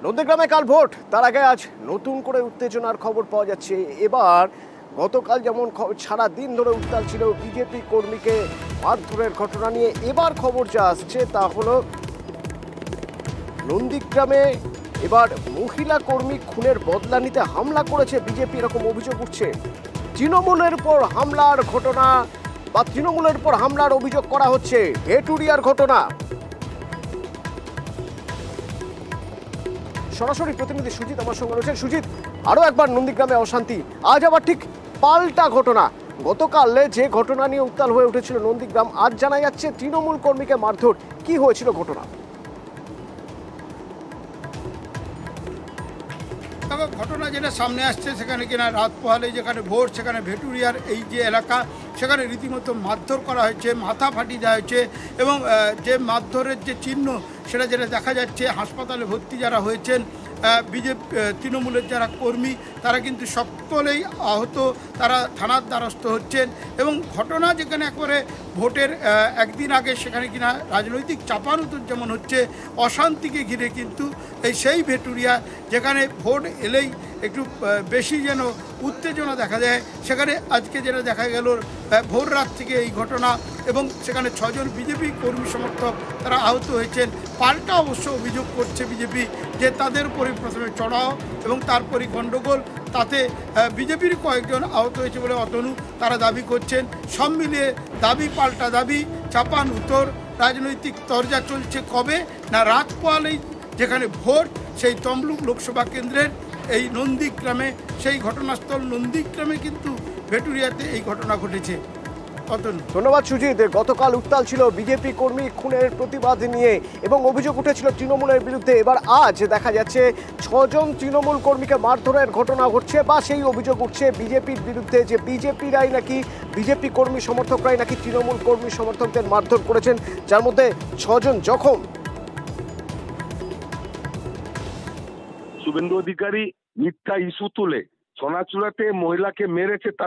নন্দীগ্রামে কাল ভোট, তার আগে আজ নতুন করে উত্তেজনার খবর পাওয়া যাচ্ছে। এবার গতকাল যেমন সারা দিন ধরে উত্তাল ছিল বিজেপি কর্মীকে মারধরের ঘটনা নিয়ে, এবার খবর যা আসছে তা হলো নন্দীগ্রামে এবার মহিলা কর্মী খুনের বদলা নিতে হামলা করেছে বিজেপি, এরকম অভিযোগ উঠছে। তৃণমূলের পর হামলার ঘটনা বা তৃণমূলের পর হামলার অভিযোগ করা হচ্ছে। ভেটুরিয়ার ঘটনা, সরাসরি প্রতিনিধি সুজিত আমার সঙ্গে রয়েছেন। সুজিত, আরো একবার নন্দীগ্রামে অশান্তি, আজ আবার ঠিক পাল্টা ঘটনা। গতকাল যে ঘটনা নিয়ে উত্তাল হয়ে উঠেছিল নন্দীগ্রাম, আজ জানা যাচ্ছে তৃণমূল কর্মীকে মারধর। কি হয়েছিল ঘটনা? ঘটনা যেটা সামনে আসছে সেখানে কিনা রাত পোহালে যেখানে ভোট, সেখানে ভেটুরিয়ার এই যে এলাকা, সেখানে রীতিমতো মারধর করা হয়েছে, মাথা ফাটিয়ে দেওয়া হয়েছে এবং যে মারধরের যে চিহ্ন সেটা যেটা দেখা যাচ্ছে, হাসপাতালে ভর্তি যারা হয়েছেন বিজেপি তৃণমূলের যারা কর্মী তারা কিন্তু সকলেই আহত, তারা থানার দ্বারস্থ হচ্ছেন। এবং ঘটনা যেখানে একবারে ভোটের একদিন আগে সেখানে কিনা রাজনৈতিক চাপানুতর যেমন হচ্ছে, অশান্তিকে ঘিরে কিন্তু সেই ভেটুরিয়া যেখানে ভোট এলেই একটু বেশি যেন উত্তেজনা দেখা যায়, সেখানে আজকে যেটা দেখা গেল ভোর রাত থেকে এই ঘটনা এবং সেখানে 6 জন বিজেপি কর্মী সমর্থক তারা আহত হয়েছেন। পাল্টা অবশ্য অভিযোগ করছে বিজেপি যে তাদের উপরে প্রথমে চড়াও এবং তারপরই গণ্ডগোল, তাতে বিজেপির কয়েকজন আহত হয়েছে বলে অতনু তারা দাবি করছেন। সব মিলিয়ে দাবি পাল্টা দাবি, চাপান উত্তর, রাজনৈতিক তরজা চলছে। কবে না রাত পোয়ালেই যেখানে ভোট, সেই তমলুক লোকসভা কেন্দ্রের এই নন্দীগ্রামে সেই ঘটনাস্থল নন্দীগ্রামে কিন্তু ভেটুরিয়াতে এই ঘটনা ঘটেছে। ধন্যবাদ সুজিত। গতকাল উত্তাল ছিল বিজেপি কর্মী খুনের প্রতিবাদ নিয়ে এবং অভিযোগ উঠেছিল তৃণমূলের বিরুদ্ধে। এবার আজ দেখা যাচ্ছে 6 জন তৃণমূল কর্মীকে মারধরের ঘটনা ঘটছে বা সেই অভিযোগ উঠছে বিজেপির বিরুদ্ধে যে বিজেপিরাই নাকি, বিজেপি কর্মী সমর্থকরাই নাকি তৃণমূল কর্মী সমর্থকদের মারধর করেছেন, যার মধ্যে 6 জন জখম। শুভেন্দু অধিকারী মিথ্যা ইস্যু তুলে সোনাচূড়াতে মহিলাকে মেরেছে, তা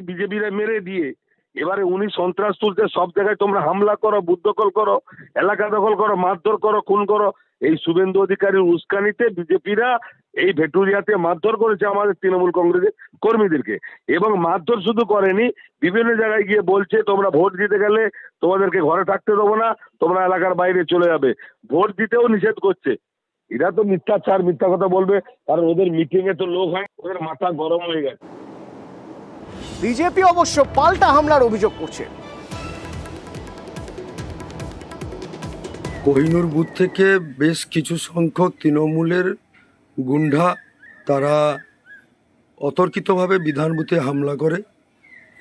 বিজেপিরা মেরে দিয়ে এবারে উনি সন্ত্রাস তুলতে সব জায়গায় তোমরা হামলা করো, বুথ দখল করো, এলাকা দখল করো, মারধর করো, খুন করো। এই শুভেন্দু অধিকারীর উস্কানিতে বিজেপিরা এই ভেটুরিয়াতে মারধর করেছে আমাদের তৃণমূল কংগ্রেসের কর্মীদেরকে। এবং মারধর শুধু করেনি, বিভিন্ন জায়গায় গিয়ে বলছে তোমরা ভোট দিতে গেলে তোমাদেরকে ঘরে থাকতে দেবো না, তোমরা এলাকার বাইরে চলে যাবে, ভোট দিতেও নিষেধ করছে। এরা তো মিথ্যাচার, মিথ্যা কথা বলবে, কারণ ওদের মিটিং এ তো লোক হয়, ওদের মাথা গরম হয়ে গেছে। বিজেপি অবশ্য পাল্টা হামলার অভিযোগ করছে। কোহিনুর বুথ থেকে বেশ কিছু সংখ্যক তৃণমূলের গুন্ডা তারা অতর্কিতভাবে বিধান বুথে হামলা করে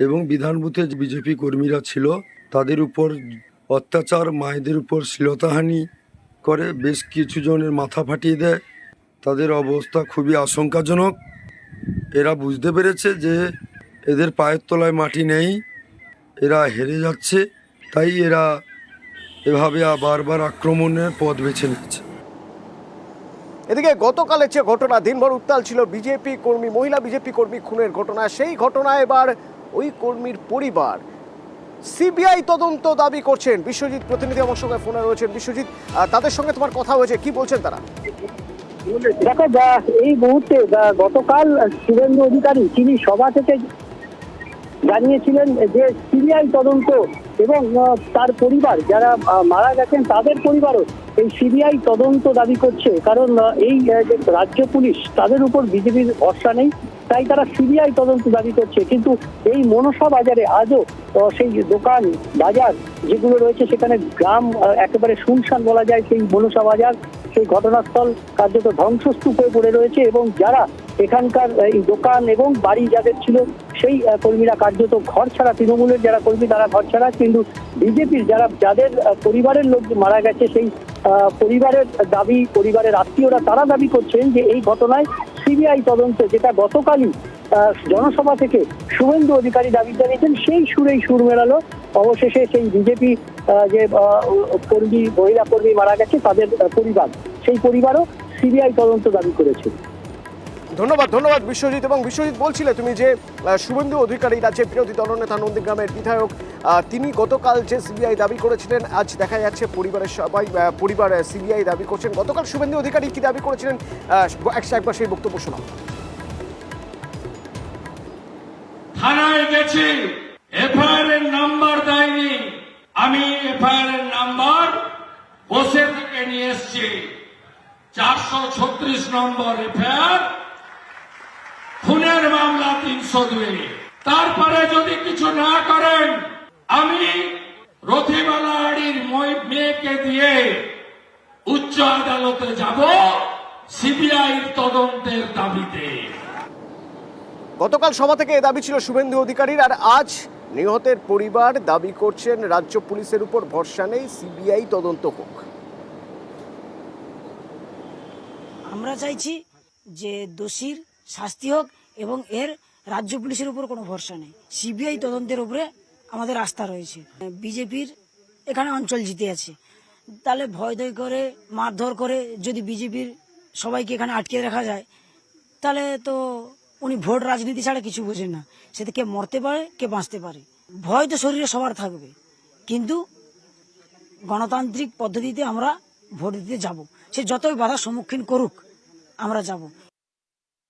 এবং বিধান বুথে যে বিজেপি কর্মীরা ছিল তাদের উপর অত্যাচার, মায়েদের উপর শ্লীলতাহানি করে, বেশ কিছু জনের মাথা ফাটিয়ে দেয়। তাদের অবস্থা খুবই আশঙ্কাজনক। এরা বুঝতে পেরেছে যে এদের পায়ের তলায় মাটি নেই, এরা হেরে যাচ্ছে, তাই এরা এভাবে বারবার আক্রমণের পথ বেছে নিচ্ছে। এদিকে গতকালের যে ঘটনা, দিনভর উত্তাল ছিল বিজেপি কর্মী, মহিলা বিজেপি কর্মী খুনের ঘটনা। সেই ঘটনায় এবার ওই কর্মীর পরিবার সিবিআই তদন্ত দাবি করছেন। বিশ্বজিৎ প্রতিনিধি আমার সঙ্গে ফোনে রয়েছেন। বিশ্বজিৎ, তাদের সঙ্গে তোমার কথা হয়েছে, কি বলছেন তারা? দেখো, এই মুহূর্তে গতকাল শুভেন্দু অধিকারী তিনি সভা থেকে জানিয়েছিলেন যে সিবিআই তদন্ত এবং তার পরিবার যারা মারা গেছেন তাদের পরিবারও এই সিবিআই তদন্ত দাবি করছে। কারণ এই রাজ্য পুলিশ তাদের উপর বিজেপির ভরসা নেই, তাই তারা সিবিআই তদন্ত দাবি করছে। কিন্তু এই মনসা বাজারে আজও সেই দোকান বাজার যেগুলো রয়েছে সেখানে গ্রাম একেবারে শুনশান বলা যায়। সেই মনসা বাজার, সেই ঘটনাস্থল কার্যত ধ্বংসস্তূপ হয়ে পড়ে রয়েছে এবং যারা এখানকার এই দোকান এবং বাড়ি যাদের ছিল সেই কর্মীরা কার্যত ঘর ছাড়া, তৃণমূলের যারা কর্মী তারা ঘর ছাড়া। কিন্তু বিজেপির যাদের পরিবারের লোক মারা গেছে সেই পরিবারের দাবি, পরিবারের আত্মীয়রা তারা দাবি করছেন যে এই ঘটনায় সিবিআই তদন্ত, যেটা গতকালই জনসভা থেকে শুভেন্দু অধিকারী দাবি জানিয়েছেন, সেই সুরেই সুর মেলালো অবশেষে সেই বিজেপি যে কর্মী, মহিলা কর্মী মারা গেছে তাদের পরিবার, সেই পরিবারও সিবিআই তদন্ত দাবি করেছে। ধন্যবাদ ধন্যবাদ বিশ্বজিৎ। এবং বিশ্বজিৎ, বলছিলে তুমি যে শুভেন্দু অধিকারী, রাজ্যের বিরোধী দলনেতা, নন্দীগ্রামের বিধায়ক, তিনি গতকাল যে সিবিআই দাবি করেছিলেন, আজ দেখা যাচ্ছে পরিবারের সবাই পরিবার সিবিআই দাবি করছেন। গতকাল শুভেন্দু অধিকারী কি দাবি করেছিলেন, একবার সেই বক্তব্য শোনাও। থানায় গেছি, এফআইআর এর নাম্বার দেয়নি, আমি এফআইআর এর নাম্বার বসে থেকে নিয়ে এসছি। 436 নম্বর এফআইআর, খুনের মামলা 302। তারপরে যদি কিছু না করেন, আমি রথিমালা আড়ির মেয়েকে দিয়ে উচ্চ আদালতে যাব সিবিআই তদন্তের দাবিতে। গতকাল সভা থেকে এ দাবি ছিল শুভেন্দু অধিকারীর, আর আজ নিহতের পরিবার দাবি করছেন রাজ্য পুলিশের উপর ভরসা নেই, সিবিআই তদন্ত হোক। আমরা চাইছি যে দোষীর শাস্তি হোক এবং এর রাজ্য পুলিশের উপর কোনো ভরসা নেই, সিবিআই তদন্তের উপরে আমাদের আস্থা রয়েছে। বিজেপির এখানে অঞ্চল জিতে আছে, তাহলে ভয় দয় করে মারধর করে যদি বিজেপির সবাইকে এখানে আটকে রাখা যায়, তাহলে তো উনি ভোট রাজনীতি ছাড়া কিছু বোঝেন না। সেটা কে মরতে পারে, কে বাঁচতে পারে। ভয় তো শরীরে সবার থাকবে, কিন্তু গণতান্ত্রিক পদ্ধতিতে আমরা ভোট দিতে যাব। সে যতই বাধার সম্মুখীন করুক আমরা যাব।